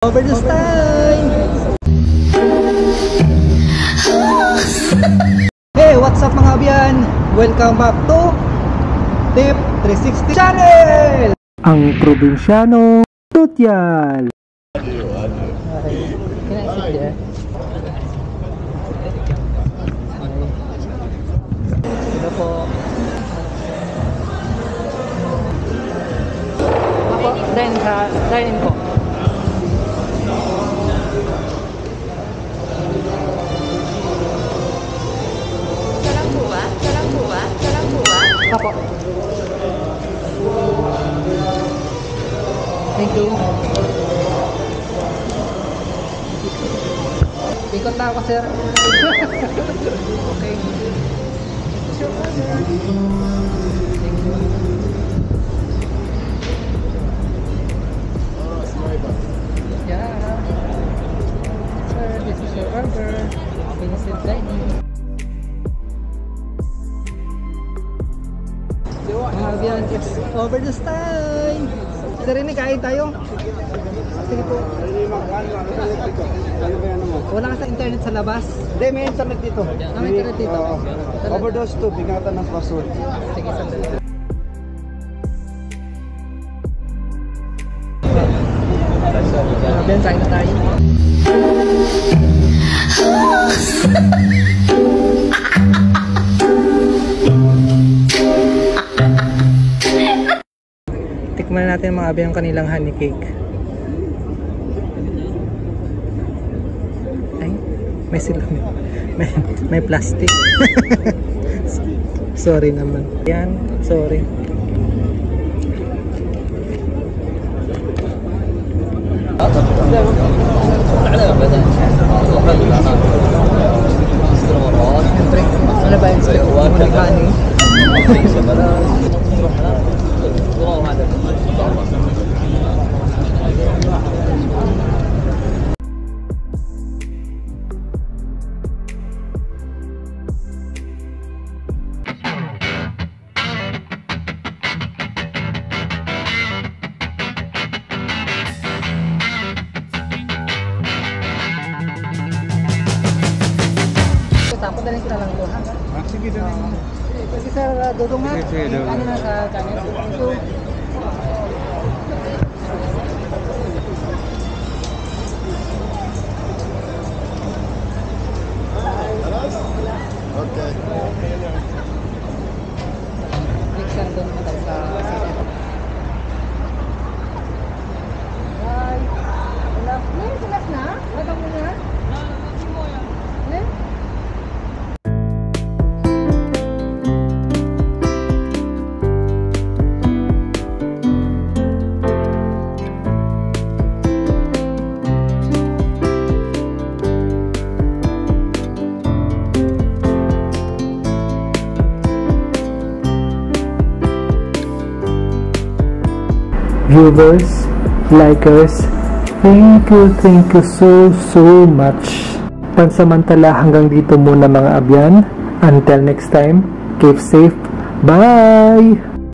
Over this time! Hey, what's up mga abyan? Welcome back to Tip 360 Channel! Ang probinsyano tutorial. Okay, kinaisip niya. Hello po. Ako, dine-in po. Ako. Thank you. Ikot na ako, sir. Okay. Thank you. Yeah. Sir, this is your order. Vincent dining. Mga abyan, it's over this time. Sir, ini kain tayo. Sige po. Wala ka sa internet sa labas? Hindi, may internet dito. May internet dito? Overdose to, bigatan ng password. Sige, sandali. Mga abyan, kain na tayo. Tikman natin mga abyan ang kanilang honey cake. Ay, may sila. May plastic. Sorry naman. Yan, sorry. Ano ba yung expect mo ng honey? Tapos dalhin ko na lang ito, ha? Sige, dali. Sige, sir, dudong ha? Sige, dudong. Ano na sa channel? Thank you. Okay. Next yan doon naman tayo sa Bye! Wala. Ngayon, silas na? Lagang mo na? Eh? Viewers, likers, thank you so much. Pansamantala hanggang dito muna mga abyan. Until next time, keep safe. Bye!